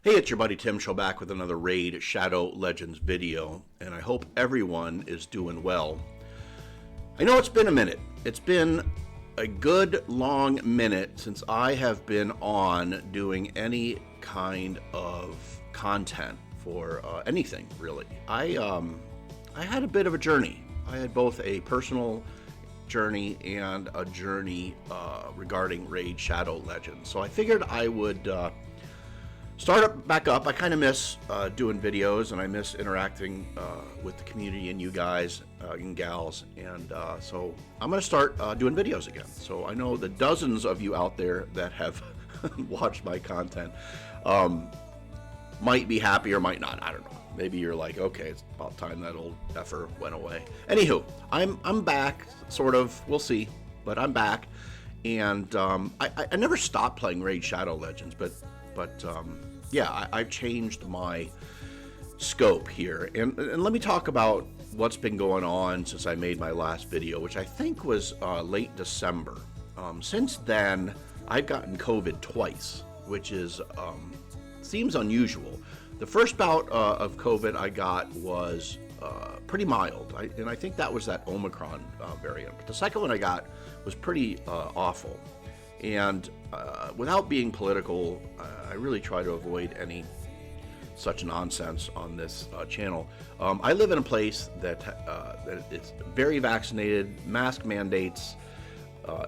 Hey, it's your buddy Tim Show back with another Raid Shadow Legends video, and I hope everyone is doing well. I know it's been a minute. It's been a good long minute since I have been on doing any kind of content for anything, really. I had a bit of a journey. I had both a personal journey and a journey regarding Raid Shadow Legends. So I figured I would start up back up. I kind of miss doing videos, and I miss interacting with the community and you guys and gals, and so I'm going to start doing videos again. So I know the dozens of you out there that have watched my content might be happy or might not. I don't know. Maybe you're like, okay, it's about time that old effer went away. Anywho, I'm back, sort of. We'll see, but I'm back, and I never stopped playing Raid Shadow Legends, but yeah, I've changed my scope here, and let me talk about what's been going on since I made my last video, which I think was late December. Since then, I've gotten COVID twice, which is seems unusual. The first bout of COVID I got was pretty mild, and I think that was that Omicron variant. But the second one I got was pretty awful. And without being political, I really try to avoid any such nonsense on this channel. I live in a place that it's very vaccinated, mask mandates,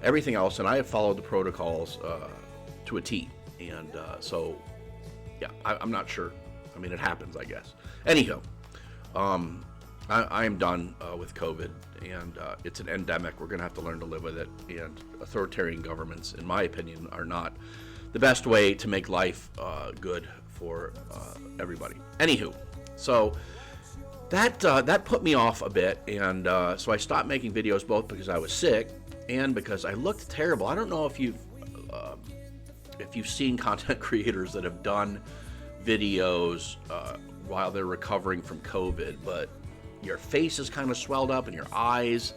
everything else, and I have followed the protocols to a T. And so, yeah, I'm not sure. I mean, it happens, I guess. Anyhow, I am done with COVID, and it's an endemic. We're going to have to learn to live with it, and authoritarian governments, in my opinion, are not the best way to make life good for everybody. Anywho, so that put me off a bit, and so I stopped making videos, both because I was sick and because I looked terrible. I don't know if you've seen content creators that have done videos while they're recovering from COVID, but your face is kind of swelled up and your eyes.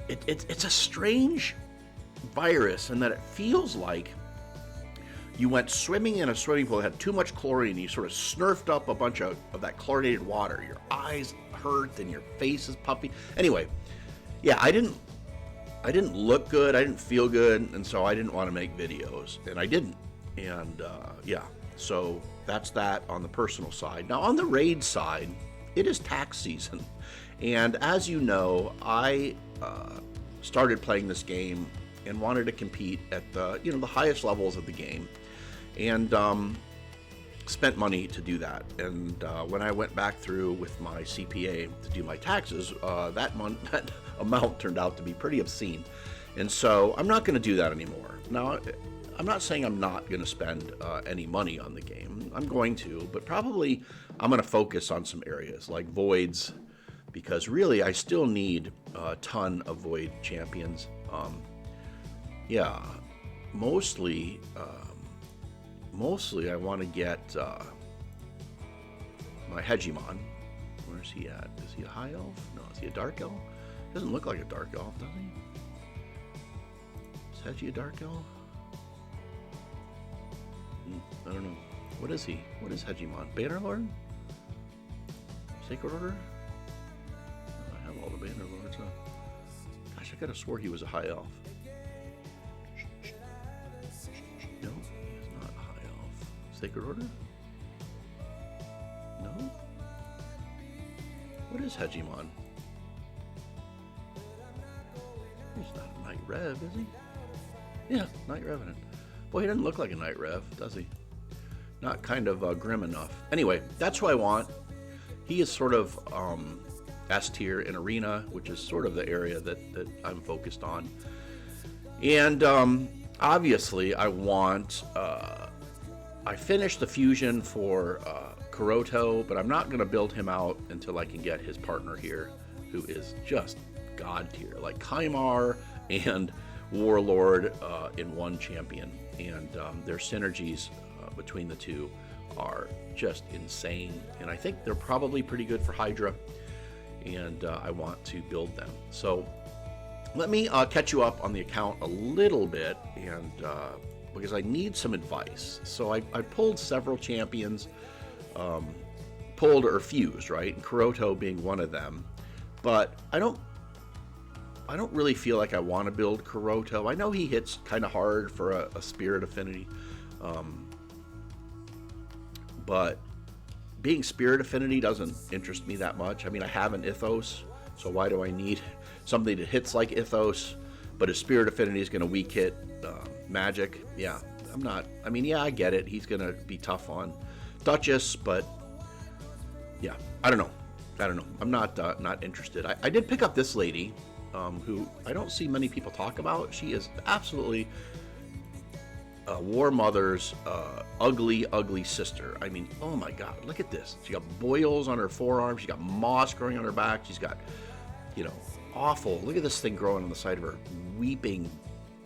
It's a strange virus in that it feels like you went swimming in a swimming pool that had too much chlorine, and you sort of snurfed up a bunch of that chlorinated water. Your eyes hurt and your face is puffy. Anyway, yeah, I didn't look good, I didn't feel good, and so I didn't want to make videos, and I didn't. And yeah, so that's that on the personal side. Now on the raid side, it is tax season, and as you know, I started playing this game and wanted to compete at the highest levels of the game, and spent money to do that. And when I went back through with my CPA to do my taxes, that amount turned out to be pretty obscene, and so I'm not going to do that anymore. Now, I'm not saying I'm not going to spend any money on the game. I'm going to, but probably I'm going to focus on some areas like voids, because really I still need a ton of void champions. Yeah, mostly I want to get my Hegemon. Where's he at? Is he a high elf? No, is he a dark elf? Doesn't look like a dark elf, does he? Is Hegi a dark elf? I don't know. What is he? What is Hegemon? Bannerlord? Sacred Order? Oh, I have all the Bannerlords, huh? Gosh, I could have swore he was a high elf. No, he is not a high elf. Sacred Order? No? What is Hegemon? He's not a Knight Rev, is he? Yeah, Knight Revenant. Boy, he doesn't look like a Knight Rev, does he? Not kind of grim enough. Anyway, that's who I want. He is sort of S tier in Arena, which is sort of the area that I'm focused on. And obviously, I want... I finished the fusion for Kuroto, but I'm not going to build him out until I can get his partner here, who is just god tier. Like Kymar and Warlord in one champion, and their synergies between the two are just insane, and I think they're probably pretty good for Hydra, and I want to build them. So let me catch you up on the account a little bit, and because I need some advice. So I pulled several champions, pulled or fused, right? And Kuroto being one of them. But I don't really feel like I want to build Kuroto. I know he hits kind of hard for a spirit affinity. But being spirit affinity doesn't interest me that much. I mean, I have an Ithos, so why do I need something that hits like Ithos, but his spirit affinity is going to weak hit magic? Yeah, I'm not. I mean, yeah, I get it. He's going to be tough on Duchess, but yeah, I don't know. I'm not interested. I did pick up this lady, who I don't see many people talk about. She is absolutely War Mother's ugly sister. I mean, oh my God, look at this. She got boils on her forearm. She got moss growing on her back. She's got, awful. Look at this thing growing on the side of her. Weeping,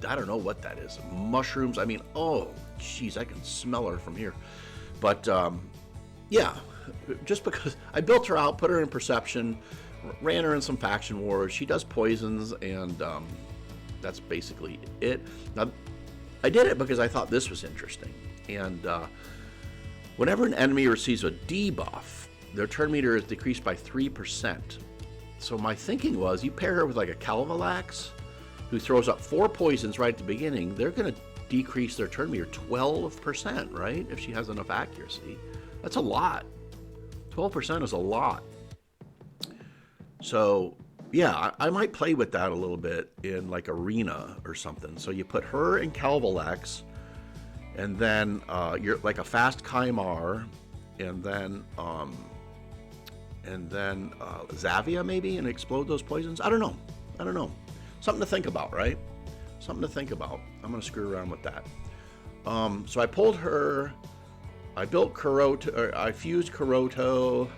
I don't know what that is. Mushrooms. I mean, oh, geez, I can smell her from here. But yeah, just because I built her out, put her in perception, ran her in some faction wars. She does poisons, and that's basically it. Now, I did it because I thought this was interesting. And whenever an enemy receives a debuff, their turn meter is decreased by 3%. So my thinking was, you pair her with like a Calvalax, who throws up 4 poisons right at the beginning, they're going to decrease their turn meter 12%, right? If she has enough accuracy. That's a lot. 12% is a lot. So yeah, I might play with that a little bit in like Arena or something. So you put her in Calvalax, and then you're like a fast Kymar, and then Zavia maybe, and explode those poisons. I don't know. Something to think about, right? Something to think about. I'm gonna screw around with that. So I pulled her. I built Kuroto. Or I fused Kuroto.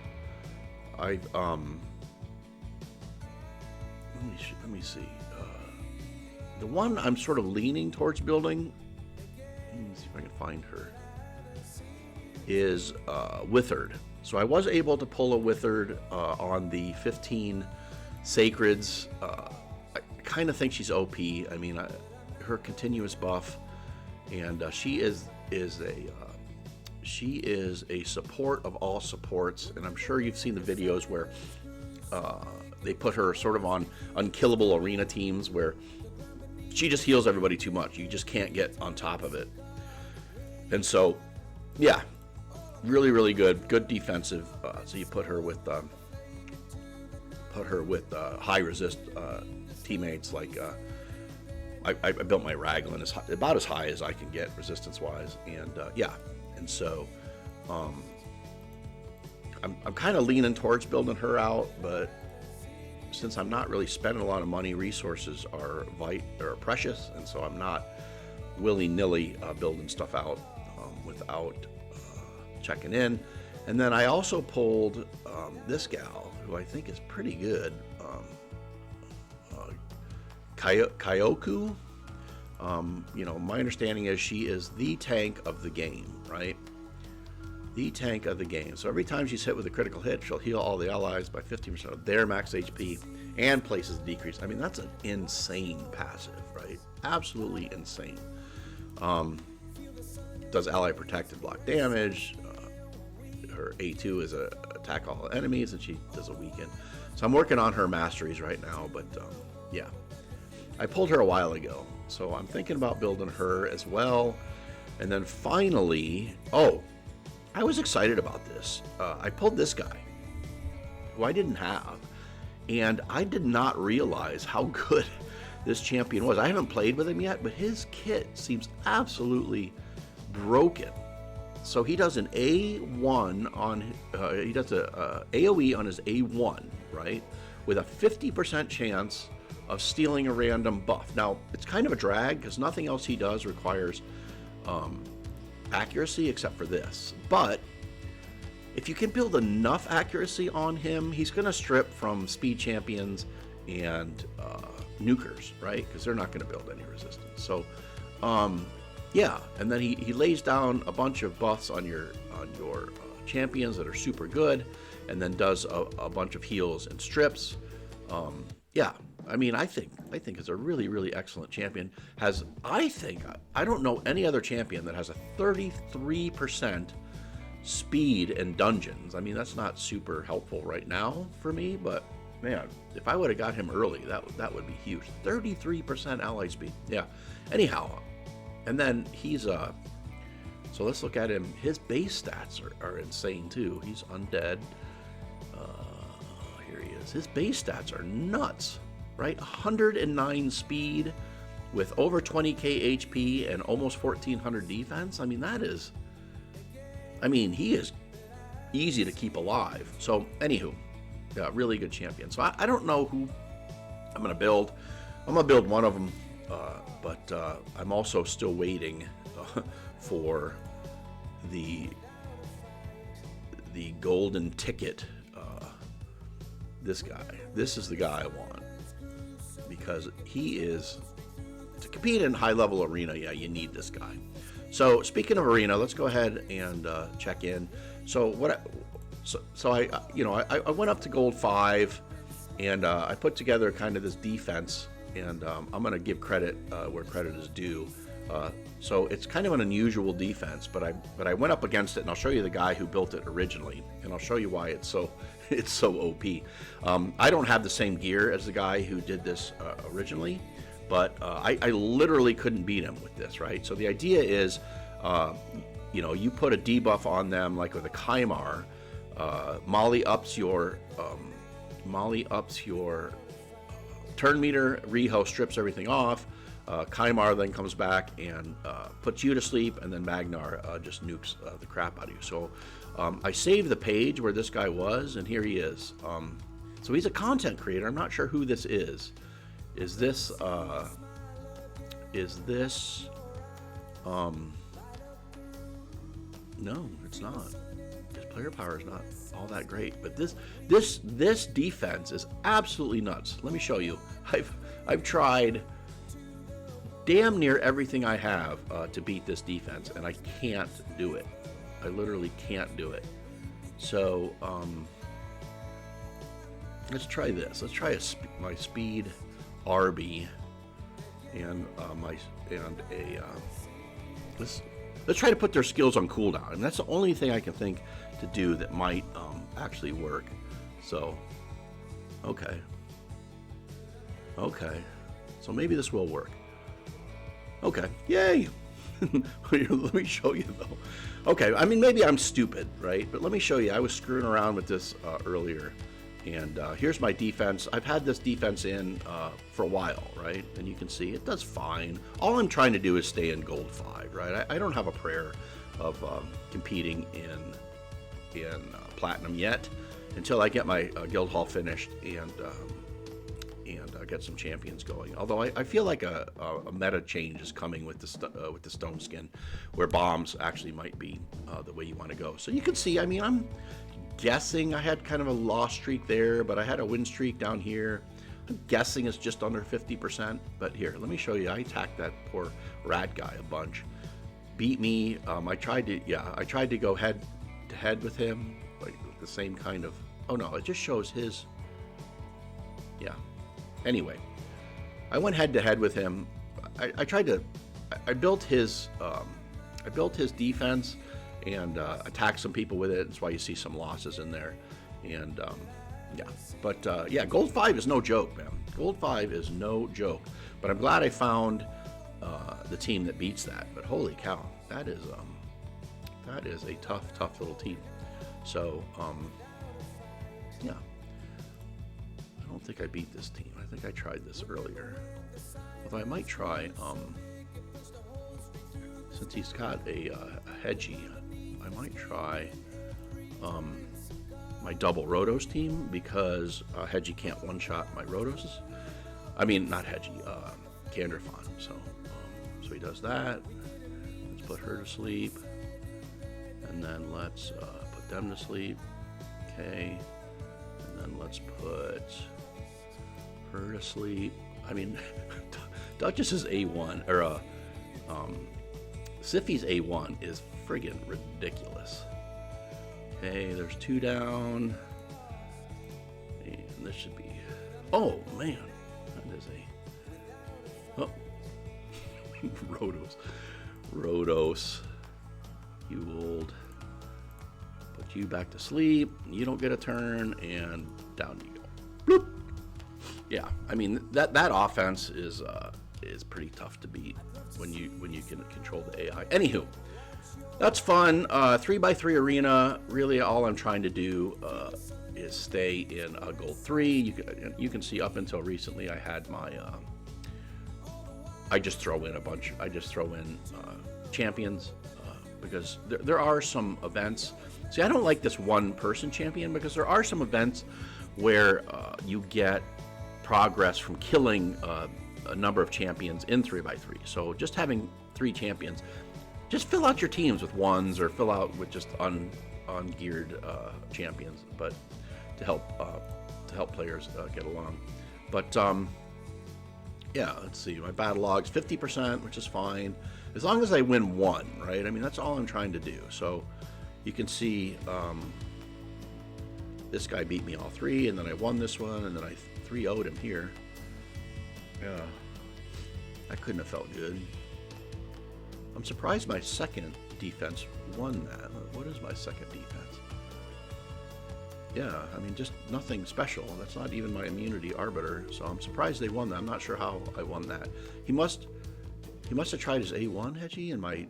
Let me see. The one I'm sort of leaning towards building, let me see if I can find her, is Withered. So I was able to pull a Withered on the 15 Sacreds. I kind of think she's OP. I mean, her continuous buff, and she is a support of all supports. And I'm sure you've seen the videos where they put her sort of on unkillable arena teams where she just heals everybody too much. You just can't get on top of it. And so, yeah, really, really good defensive. So you put her with high resist teammates. Like I built my Raglan about as high as I can get resistance wise, and yeah, and so I'm kind of leaning towards building her out, but since I'm not really spending a lot of money, resources are precious, and so I'm not willy-nilly building stuff out without checking in. And then I also pulled this gal, who I think is pretty good, Kyoku. My understanding is she is the tank of the game, right? The tank of the game. So every time she's hit with a critical hit, she'll heal all the allies by 15% of their max HP and places decrease. I mean, that's an insane passive, right? Absolutely insane. Does ally protect and block damage. Her A2 is attack all enemies, and she does a weaken. So I'm working on her masteries right now, but yeah. I pulled her a while ago, so I'm thinking about building her as well. And then finally, I was excited about this. I pulled this guy, who I didn't have, and I did not realize how good this champion was. I haven't played with him yet, but his kit seems absolutely broken. So he does an A1 on, he does a AoE on his A1, right? With a 50% chance of stealing a random buff. Now, it's kind of a drag because nothing else he does requires accuracy except for this. But if you can build enough accuracy on him, he's going to strip from speed champions and nukers, right? Because they're not going to build any resistance. So, yeah, and then he lays down a bunch of buffs on your champions that are super good, and then does a bunch of heals and strips. Yeah, I mean, I think it's a really, really excellent champion. I don't know any other champion that has a 33% speed in dungeons. I mean, that's not super helpful right now for me, but man, if I would have got him early, that would be huge. 33% ally speed. Yeah. Anyhow, and then he's so let's look at him. His base stats are insane too. He's undead. Here he is. His base stats are nuts, right? 109 speed with over 20k HP and almost 1400 defense. I mean, he is easy to keep alive. So, anywho, yeah, really good champion. So I don't know who I'm gonna build. I'm gonna build one of them, but I'm also still waiting for the golden ticket. This guy. This is the guy I want because he is to compete in high level arena. Yeah, you need this guy. So speaking of arena, let's go ahead and check in. So I went up to gold 5, and I put together kind of this defense, and I'm going to give credit where credit is due. So it's kind of an unusual defense, but I went up against it, and I'll show you the guy who built it originally, and I'll show you why it's so OP. I don't have the same gear as the guy who did this originally, but I literally couldn't beat him with this, right? So the idea is, you put a debuff on them like with a Kymar. Molly ups your turn meter. Riho strips everything off. Kymar then comes back and puts you to sleep, and then Magnar just nukes the crap out of you. So I saved the page where this guy was, and here he is. So he's a content creator. I'm not sure who this is. Is this no, it's not. His player power is not all that great, but this defense is absolutely nuts. Let me show you. I've tried damn near everything I have to beat this defense, and I can't do it. I literally can't do it. So let's try this. Let's try my speed RB and let's try to put their skills on cooldown, and that's the only thing I can think to do that might actually work. So okay, so maybe this will work. Okay, yay. Let me show you though. Okay, I mean, maybe I'm stupid, right? But let me show you. I was screwing around with this earlier, and here's my defense. I've had this defense in for a while, right? And you can see it does fine. All I'm trying to do is stay in gold 5, right? I don't have a prayer of competing in platinum yet until I get my guild hall finished and get some champions going. Although I feel like a meta change is coming with the stone skin, where bombs actually might be the way you want to go. So you can see, I mean, I'm guessing I had kind of a loss streak there, but I had a win streak down here. I'm guessing it's just under 50%. But here, let me show you. I attacked that poor rat guy a bunch. Beat me. I tried to go head to head with him, like the same kind of. Oh no, it just shows his. Yeah. Anyway, I went head to head with him. I built his defense and attacked some people with it. That's why you see some losses in there. And gold 5 is no joke, man. Gold 5 is no joke. But I'm glad I found the team that beats that. But holy cow, that is a tough little team. So yeah. I don't think I beat this team. I think I tried this earlier. Although I might try, since he's got a Hedgie, I might try my double Rotos team, because Hedgie can't one-shot my Rotoses. I mean, not Hedgie, Kanderfan. So he does that. Let's put her to sleep. And then let's put them to sleep. Okay. And then let's put her to sleep. I mean, Duchess is A1, or Siphi's A1 is friggin' ridiculous. Okay, there's 2 down. And this should be. Oh man, is a... Oh. Rhodos. You old... Put you back to sleep. You don't get a turn, and down you go. Bloop. Yeah, I mean that offense is pretty tough to beat when you can control the AI. Anywho, that's fun. 3x3 arena. Really, all I'm trying to do is stay in gold 3. You can see up until recently, I had my. I just throw in a bunch. I just throw in champions because there are some events. See, I don't like this one-person champion because there are some events where you get progress from killing a number of champions in 3x3. So just having 3 champions, just fill out your teams with 1s or fill out with just ungeared champions, but to help players get along. But yeah, let's see. My battle logs 50%, which is fine as long as I win 1. Right? I mean, that's all I'm trying to do. So. You can see this guy beat me all 3, and then I won this one, and then I 3-0'd him here. Yeah, that couldn't have felt good. I'm surprised my second defense won that. What is my second defense? Yeah, I mean, just nothing special. That's not even my immunity arbiter, so I'm surprised they won that. I'm not sure how I won that. He must have tried his A1 Hedgie in my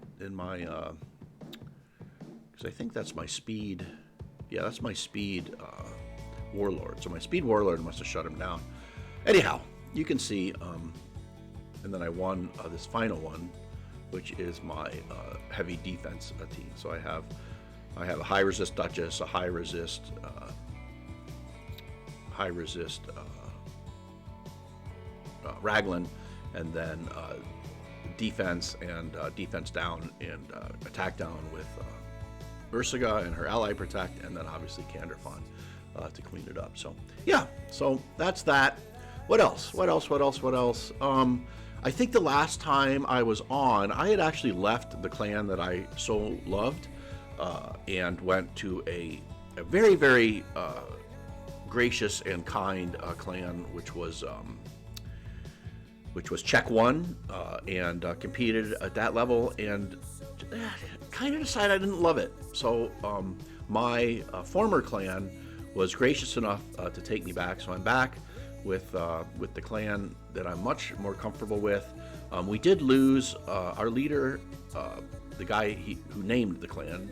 I think that's my speed. Yeah, that's my speed warlord. So my speed warlord must have shut him down. Anyhow, you can see, and then I won this final one, which is my heavy defense team. So I have a high resist Duchess, a high resist Raglan, and then defense and defense down and attack down with. Ursaga and her ally protect, and then obviously Canderfon to clean it up. So yeah, so that's that. What else? I think the last time I was on, I had actually left the clan that I so loved and went to a very, very gracious and kind clan, which was Czech 1 and competed at that level, and kind of decided I didn't love it. So my former clan was gracious enough to take me back. So I'm back with the clan that I'm much more comfortable with. We did lose our leader, the guy who named the clan.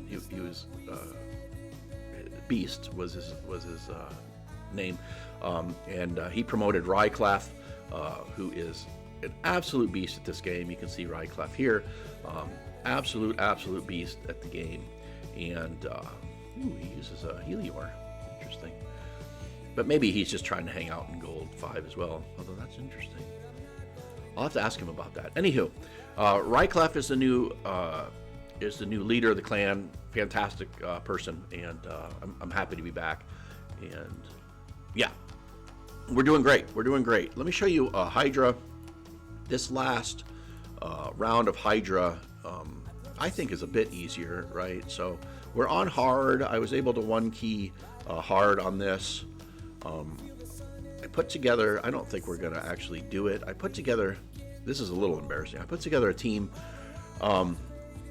He was Beast was his name, and he promoted Ryclef, who is an absolute beast at this game. You can see Ryclef here. Absolute beast at the game, and he uses a Helior. Interesting, but maybe he's just trying to hang out in gold 5 as well. Although that's interesting, I'll have to ask him about that. Anywho, Ryclef is the new leader of the clan. Fantastic person, and I'm happy to be back. And yeah, we're doing great. Let me show you Hydra. This last round of Hydra, I think is a bit easier, right? So we're on hard. I was able to 1-key hard on this. I put together, I don't think we're going to actually do it. I put together, this is a little embarrassing. I put together a team on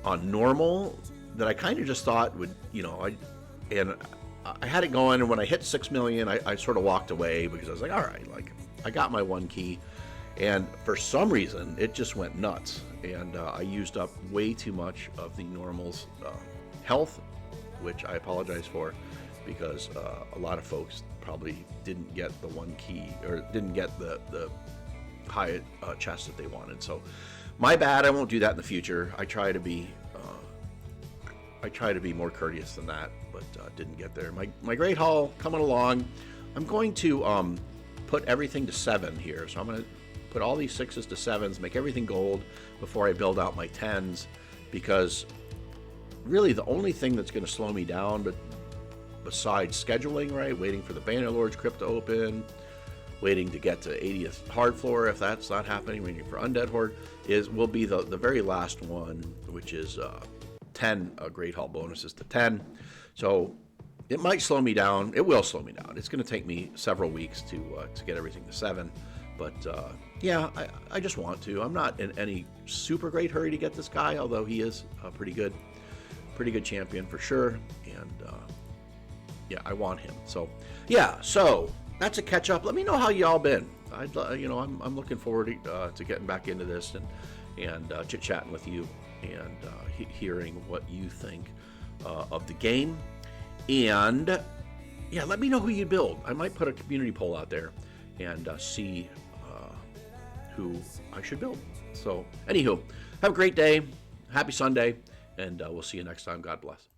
normal that I kind of just thought would, I had it going, and when I hit 6 million, I sort of walked away because I was like, all right, like I got my 1-key. And for some reason, it just went nuts, and I used up way too much of the normal's health, which I apologize for, because a lot of folks probably didn't get the 1-key or didn't get the high chest that they wanted. So my bad. I won't do that in the future. I try to be more courteous than that, but didn't get there. My Great Hall coming along. I'm going to put everything to 7 here, so I'm going to put all these 6s to 7s, make everything gold before I build out my 10s, because really the only thing that's going to slow me down, but besides scheduling, right, waiting for the Bannerlord's Crypt to open, waiting to get to 80th hard floor, if that's not happening, waiting for Undead Horde, will be the very last one, which is 10 Great Hall bonuses to 10. So it might slow me down. It will slow me down. It's going to take me several weeks to get everything to 7. But yeah, I just want to. I'm not in any super great hurry to get this guy, although he is a pretty good champion for sure. And yeah, I want him. So yeah, so that's a catch up. Let me know how y'all been. I'm looking forward to getting back into this and chit chatting with you and hearing what you think of the game. And yeah, let me know who you build. I might put a community poll out there and see who I should build. So, anywho, have a great day. Happy Sunday, and we'll see you next time. God bless.